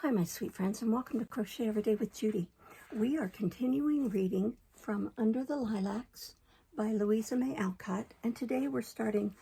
Hi, my sweet friends, and welcome to Crochet Every Day with Judy. We are continuing reading from Under the Lilacs by Louisa May Alcott, and today we're starting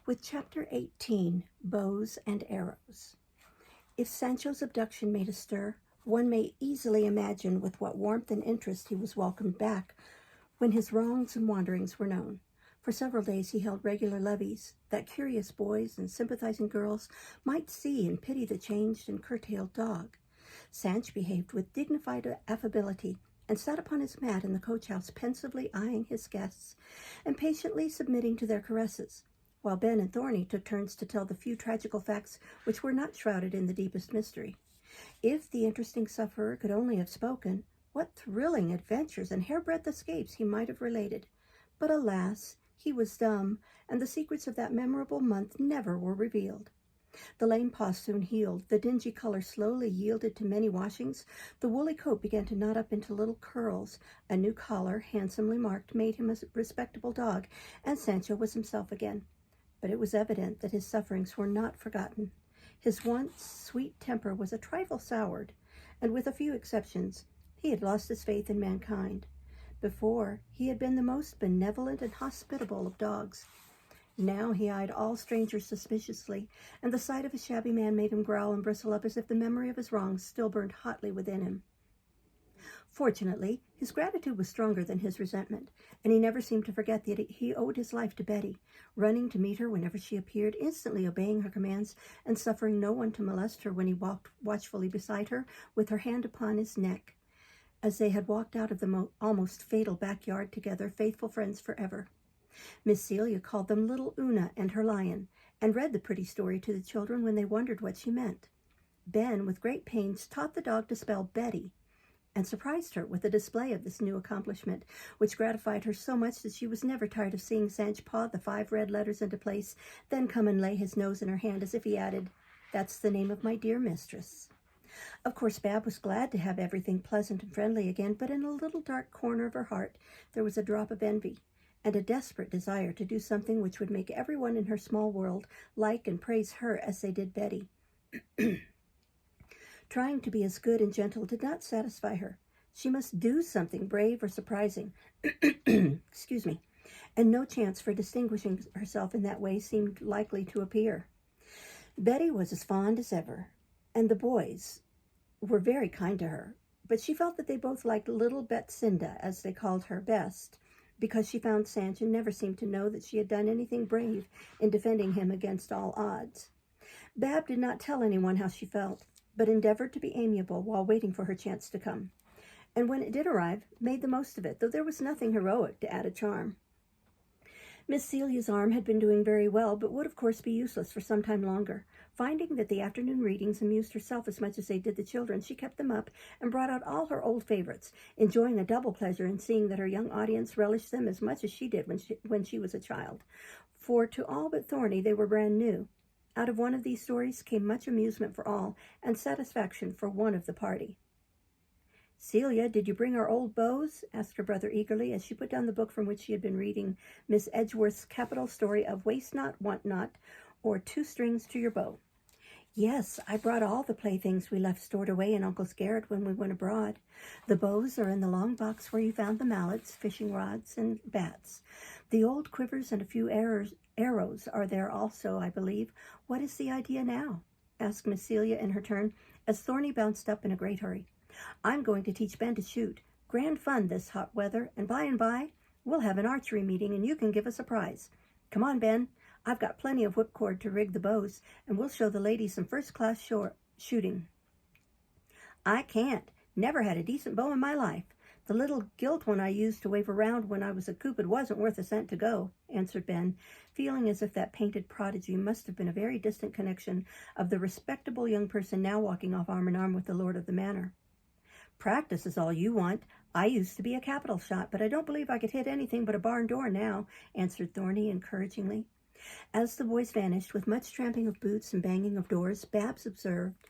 with Chapter 18, Bows and Arrows. If Sancho's abduction made a stir, one may easily imagine with what warmth and interest he was welcomed back when his wrongs and wanderings were known. For several days he held regular levees, that curious boys and sympathizing girls might see and pity the changed and curtailed dog. Sanch behaved with dignified affability and sat upon his mat in the coach-house, pensively eyeing his guests and patiently submitting to their caresses, while Ben and Thorny took turns to tell the few tragical facts which were not shrouded in the deepest mystery. If the interesting sufferer could only have spoken, what thrilling adventures and hairbreadth escapes he might have related. But alas, he was dumb, and the secrets of that memorable month never were revealed. The lame paw soon healed, the dingy color slowly yielded to many washings, the woolly coat began to knot up into little curls, a new collar, handsomely marked, made him a respectable dog, and Sancho was himself again. But it was evident that his sufferings were not forgotten. His once sweet temper was a trifle soured, and with a few exceptions, he had lost his faith in mankind. Before, he had been the most benevolent and hospitable of dogs. Now he eyed all strangers suspiciously, and the sight of a shabby man made him growl and bristle up as if the memory of his wrongs still burned hotly within him. Fortunately, his gratitude was stronger than his resentment, and he never seemed to forget that he owed his life to Betty, running to meet her whenever she appeared, instantly obeying her commands, and suffering no one to molest her when he walked watchfully beside her with her hand upon his neck, as they had walked out of the almost fatal backyard together, faithful friends forever. Miss Celia called them Little Una and her lion, and read the pretty story to the children when they wondered what she meant. Ben, with great pains, taught the dog to spell Betty, and surprised her with a display of this new accomplishment, which gratified her so much that she was never tired of seeing Sanch paw the 5 red letters into place, then come and lay his nose in her hand as if he added, "That's the name of my dear mistress." Of course, Bab was glad to have everything pleasant and friendly again, but in a little dark corner of her heart there was a drop of envy, and a desperate desire to do something which would make everyone in her small world like and praise her as they did Betty. Trying to be as good and gentle did not satisfy her. She must do something brave or surprising, excuse me, and no chance for distinguishing herself in that way seemed likely to appear. Betty was as fond as ever, and the boys were very kind to her, but she felt that they both liked little Betsinda, as they called her, best, because she found Sanch and never seemed to know that she had done anything brave in defending him against all odds. Bab did not tell anyone how she felt, but endeavored to be amiable while waiting for her chance to come, and when it did arrive, made the most of it, though there was nothing heroic to add a charm. Miss Celia's arm had been doing very well, but would of course be useless for some time longer. Finding that the afternoon readings amused herself as much as they did the children, she kept them up and brought out all her old favorites, enjoying a double pleasure in seeing that her young audience relished them as much as she did when she was a child. For to all but Thorny they were brand new. Out of one of these stories came much amusement for all and satisfaction for one of the party. "Celia, did you bring our old bows?" asked her brother eagerly, as she put down the book from which she had been reading Miss Edgeworth's capital story of Waste Not, Want Not, or 2 Strings to Your Bow. "Yes, I brought all the playthings we left stored away in Uncle's garret when we went abroad. The bows are in the long box where you found the mallets, fishing rods, and bats. The old quivers and a few arrows are there also, I believe. What is the idea now?" asked Miss Celia in her turn, as Thorny bounced up in a great hurry. "I'm going to teach Ben to shoot. Grand fun this hot weather, and by we'll have an archery meeting and you can give us a prize. Come on, Ben. I've got plenty of whipcord to rig the bows, and we'll show the ladies some first-class shooting." "I can't. Never had a decent bow in my life. The little gilt one I used to wave around when I was a Cupid wasn't worth a cent to go," answered Ben, feeling as if that painted prodigy must have been a very distant connection of the respectable young person now walking off arm in arm with the lord of the manor. "Practice is all you want. I used to be a capital shot, but I don't believe I could hit anything but a barn door now," answered Thorny encouragingly. As the boys vanished, with much tramping of boots and banging of doors, Babs observed,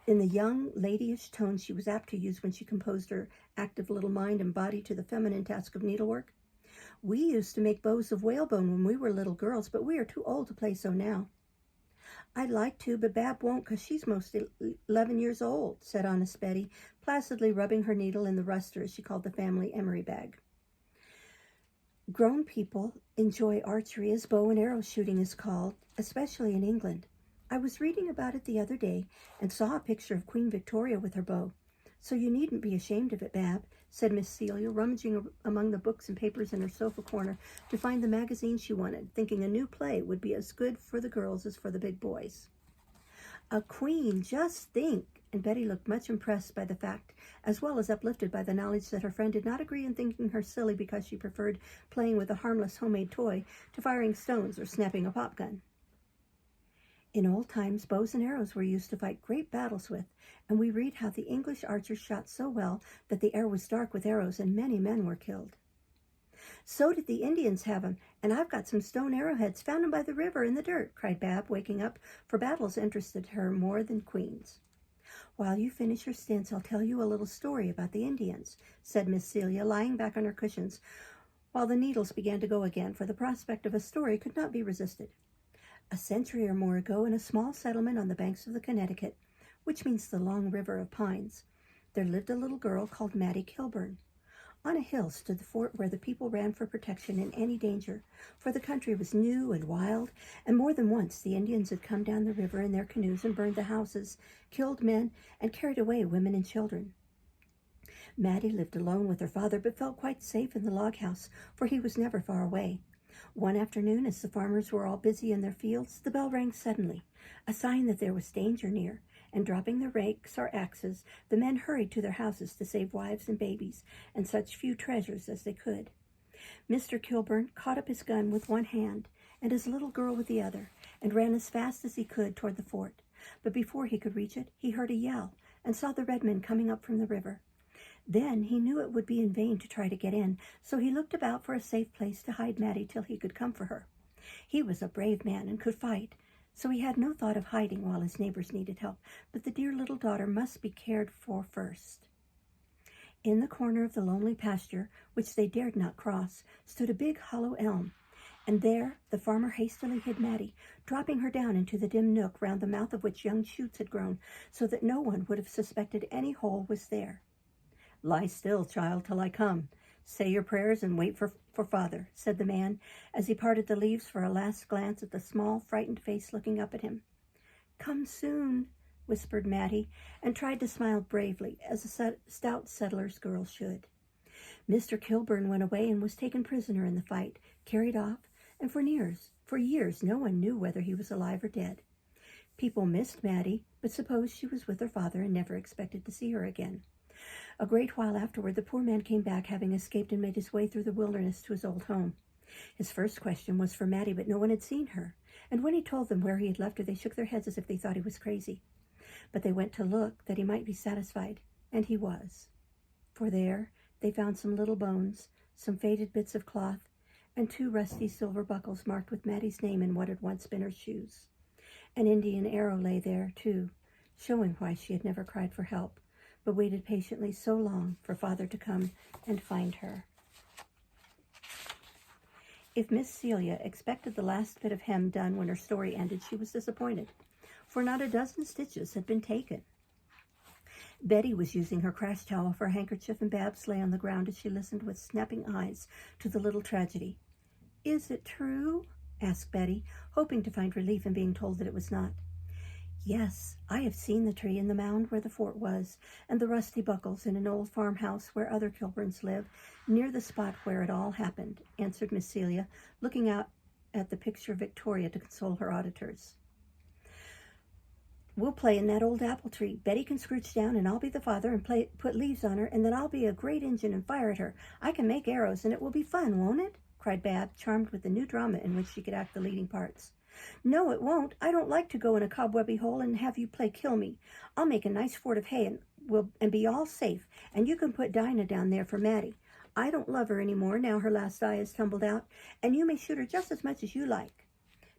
in the young, ladyish tone she was apt to use when she composed her active little mind and body to the feminine task of needlework, "We used to make bows of whalebone when we were little girls, but we are too old to play so now." "I'd like to, but Bab won't because she's most 11 years old," said honest Betty, placidly rubbing her needle in the ruster, as she called the family emery bag. Grown people enjoy archery, as bow and arrow shooting is called, especially in England. I was reading about it the other day and saw a picture of Queen Victoria with her bow. "So you needn't be ashamed of it, Bab," said Miss Celia, rummaging among the books and papers in her sofa corner to find the magazine she wanted, thinking a new play would be as good for the girls as for the big boys. "A queen, just think!" And Betty looked much impressed by the fact, as well as uplifted by the knowledge that her friend did not agree in thinking her silly because she preferred playing with a harmless homemade toy to firing stones or snapping a pop gun. "In old times, bows and arrows were used to fight great battles with, and we read how the English archers shot so well that the air was dark with arrows and many men were killed." "So did the Indians have 'em, and I've got some stone arrowheads, found 'em by the river in the dirt," cried Bab, waking up, for battles interested her more than queens. "While you finish your stints, I'll tell you a little story about the Indians," said Miss Celia, lying back on her cushions, while the needles began to go again, for the prospect of a story could not be resisted. "A century or more ago, in a small settlement on the banks of the Connecticut, which means the long river of pines, there lived a little girl called Maddie Kilburn. On a hill stood the fort where the people ran for protection in any danger, for the country was new and wild, and more than once the Indians had come down the river in their canoes and burned the houses, killed men, and carried away women and children. Maddie lived alone with her father, but felt quite safe in the log house, for he was never far away. One afternoon, as the farmers were all busy in their fields, the bell rang suddenly, a sign that there was danger near, and dropping their rakes or axes, the men hurried to their houses to save wives and babies and such few treasures as they could. Mr. Kilburn caught up his gun with one hand and his little girl with the other, and ran as fast as he could toward the fort. But before he could reach it, he heard a yell and saw the red men coming up from the river. Then he knew it would be in vain to try to get in, so he looked about for a safe place to hide Maddie till he could come for her. He was a brave man and could fight, so he had no thought of hiding while his neighbors needed help, but the dear little daughter must be cared for first. In the corner of the lonely pasture, which they dared not cross, stood a big hollow elm, and there the farmer hastily hid Maddie, dropping her down into the dim nook round the mouth of which young shoots had grown, so that no one would have suspected any hole was there. "Lie still, child, till I come. Say your prayers and wait for father," said the man, as he parted the leaves for a last glance at the small, frightened face looking up at him. "Come soon," whispered Maddie, and tried to smile bravely, as a stout settler's girl should. Mr. Kilburn went away and was taken prisoner in the fight, carried off, and for years no one knew whether he was alive or dead. People missed Maddie, but supposed she was with her father and never expected to see her again. A great while afterward, the poor man came back, having escaped, and made his way through the wilderness to his old home. His first question was for Maddie, but no one had seen her, and when he told them where he had left her, they shook their heads as if they thought he was crazy. But they went to look, that he might be satisfied, and he was. For there they found some little bones, some faded bits of cloth, and 2 rusty silver buckles marked with Maddie's name in what had once been her shoes. An Indian arrow lay there, too, showing why she had never cried for help, but waited patiently so long for father to come and find her. If Miss Celia expected the last bit of hem done when her story ended, she was disappointed, for not a dozen stitches had been taken. Betty was using her crash towel for a handkerchief, and Babs lay on the ground as she listened with snapping eyes to the little tragedy. "Is it true?" asked Betty, hoping to find relief in being told that it was not. "Yes, I have seen the tree and the mound where the fort was, and the rusty buckles in an old farmhouse where other Kilburns live, near the spot where it all happened," answered Miss Celia, looking out at the picture of Victoria to console her auditors. "We'll play in that old apple tree. Betty can scrooge down, and I'll be the father and put leaves on her, and then I'll be a great Injun and fire at her. I can make arrows, and it will be fun, won't it?" cried Bab, charmed with the new drama in which she could act the leading parts. "No, it won't. I don't like to go in a cobwebby hole and have you play kill me. I'll make a nice fort of hay and be all safe, and you can put Dinah down there for Maddie. I don't love her any more now her last eye is tumbled out, and you may shoot her just as much as you like."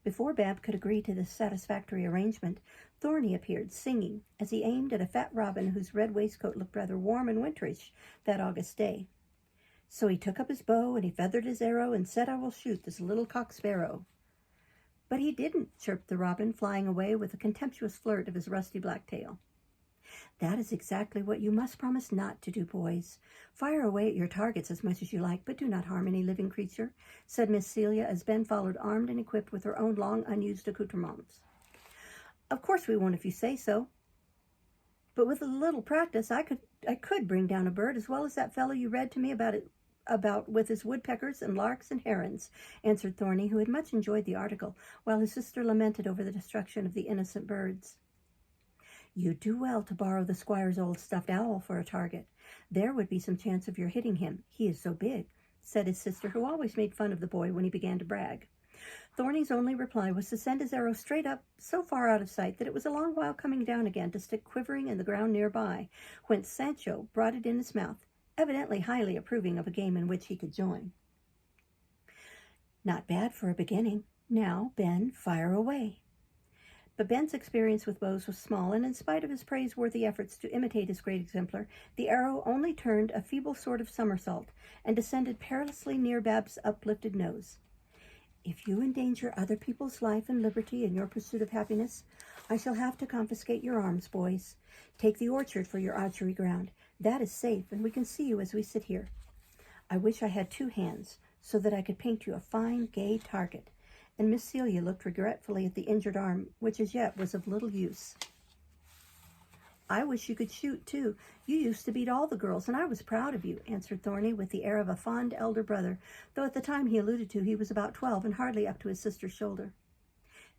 Before Bab could agree to this satisfactory arrangement, Thorny appeared, singing, as he aimed at a fat robin whose red waistcoat looked rather warm and winterish that August day. So he took up his bow, and he feathered his arrow, and said, "I will shoot this little cock sparrow." But he didn't, chirped the robin, flying away with a contemptuous flirt of his rusty black tail. That is exactly what you must promise not to do, boys. Fire away at your targets as much as you like, but do not harm any living creature, said Miss Celia as Ben followed armed and equipped with her own long unused accoutrements. Of course we won't if you say so. But with a little practice, I could bring down a bird as well as that fellow you read to me about with his woodpeckers and larks and herons, answered Thorny, who had much enjoyed the article, while his sister lamented over the destruction of the innocent birds. You'd do well to borrow the squire's old stuffed owl for a target. There would be some chance of your hitting him. He is so big, said his sister, who always made fun of the boy when he began to brag. Thorny's only reply was to send his arrow straight up, so far out of sight that it was a long while coming down again to stick quivering in the ground nearby, whence Sancho brought it in his mouth, evidently highly approving of a game in which he could join. Not bad for a beginning. Now, Ben, fire away. But Ben's experience with bows was small, and in spite of his praiseworthy efforts to imitate his great exemplar, the arrow only turned a feeble sort of somersault and descended perilously near Bab's uplifted nose. If you endanger other people's life and liberty in your pursuit of happiness, I shall have to confiscate your arms, boys. Take the orchard for your archery ground. That is safe, and we can see you as we sit here. I wish I had 2 hands, so that I could paint you a fine, gay target. And Miss Celia looked regretfully at the injured arm, which as yet was of little use. I wish you could shoot, too. You used to beat all the girls, and I was proud of you, answered Thorny with the air of a fond elder brother, though at the time he alluded to he was about 12 and hardly up to his sister's shoulder.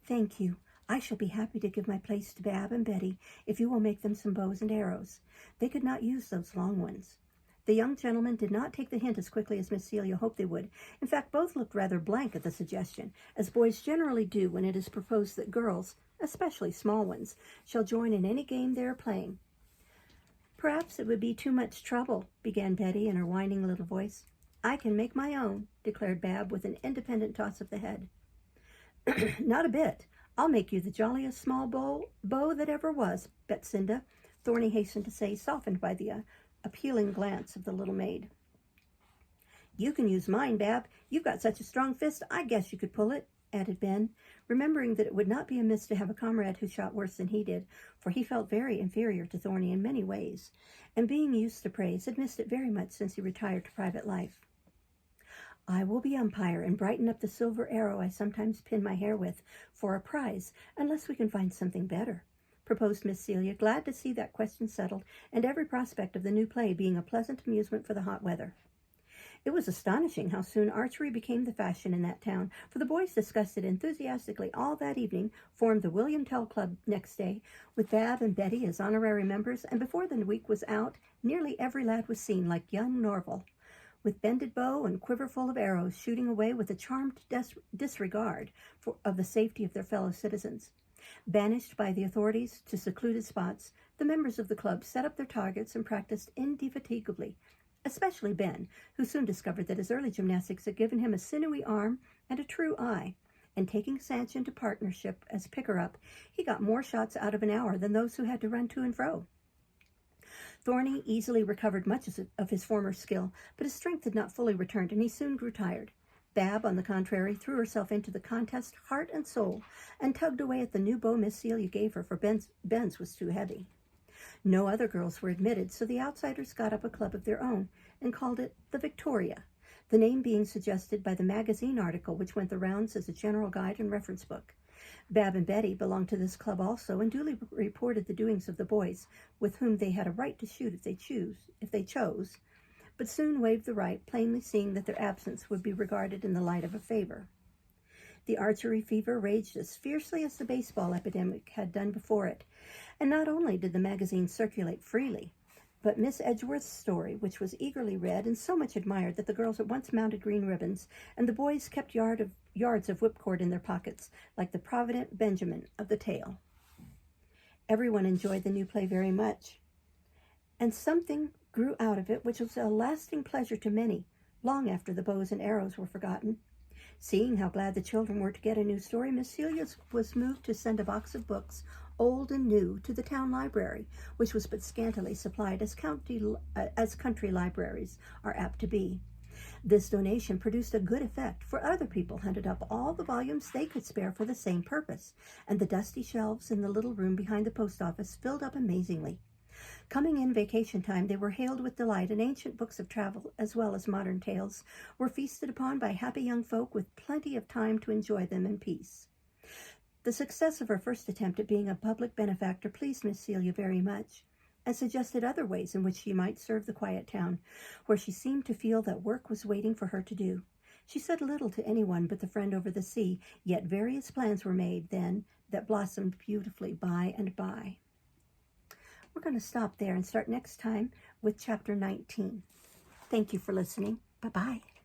Thank you. I shall be happy to give my place to Bab and Betty if you will make them some bows and arrows. They could not use those long ones. The young gentlemen did not take the hint as quickly as Miss Celia hoped they would. In fact, both looked rather blank at the suggestion, as boys generally do when it is proposed that girls, especially small ones, shall join in any game they are playing. Perhaps it would be too much trouble, began Betty in her whining little voice. I can make my own, declared Bab with an independent toss of the head. Not a bit. I'll make you the jolliest small bow that ever was, Betsinda, Thorny hastened to say, softened by the appealing glance of the little maid. You can use mine, Bab. You've got such a strong fist, I guess you could pull it, added Ben, remembering that it would not be amiss to have a comrade who shot worse than he did, for he felt very inferior to Thorny in many ways, and being used to praise, had missed it very much since he retired to private life. I will be umpire and brighten up the silver arrow I sometimes pin my hair with for a prize, unless we can find something better, proposed Miss Celia, glad to see that question settled, and every prospect of the new play being a pleasant amusement for the hot weather. It was astonishing how soon archery became the fashion in that town, for the boys discussed it enthusiastically all that evening, formed the William Tell Club next day, with Bab and Betty as honorary members, and before the week was out, nearly every lad was seen, like young Norval, with bended bow and quiver full of arrows, shooting away with a charmed disregard of the safety of their fellow citizens. Banished by the authorities to secluded spots, the members of the club set up their targets and practiced indefatigably, especially Ben, who soon discovered that his early gymnastics had given him a sinewy arm and a true eye, and taking Sanch into partnership as picker-up, he got more shots out of an hour than those who had to run to and fro. Thorny easily recovered much of his former skill, but his strength had not fully returned, and he soon grew tired. Bab, on the contrary, threw herself into the contest heart and soul, and tugged away at the new bow Miss Celia gave her, for Ben's was too heavy. No other girls were admitted, so the outsiders got up a club of their own, and called it the Victoria, the name being suggested by the magazine article which went the rounds as a general guide and reference book. Bab and Betty belonged to this club also, and duly reported the doings of the boys, with whom they had a right to shoot if they chose, but soon waived the right, plainly seeing that their absence would be regarded in the light of a favor. The archery fever raged as fiercely as the baseball epidemic had done before it, and not only did the magazine circulate freely, but Miss Edgeworth's story, which was eagerly read and so much admired that the girls at once mounted green ribbons, and the boys kept yards of whipcord in their pockets, like the Provident Benjamin of the tale. Everyone enjoyed the new play very much, and something grew out of it which was a lasting pleasure to many, long after the bows and arrows were forgotten. Seeing how glad the children were to get a new story, Miss Celia was moved to send a box of books, old and new, to the town library, which was but scantily supplied, as country libraries are apt to be. This donation produced a good effect, for other people hunted up all the volumes they could spare for the same purpose, and the dusty shelves in the little room behind the post office filled up amazingly. Coming in vacation time, they were hailed with delight, and ancient books of travel, as well as modern tales, were feasted upon by happy young folk with plenty of time to enjoy them in peace. The success of her first attempt at being a public benefactor pleased Miss Celia very much, and suggested other ways in which she might serve the quiet town, where she seemed to feel that work was waiting for her to do. She said little to anyone but the friend over the sea, yet various plans were made then that blossomed beautifully by and by. We're going to stop there and start next time with Chapter 19. Thank you for listening. Bye-bye.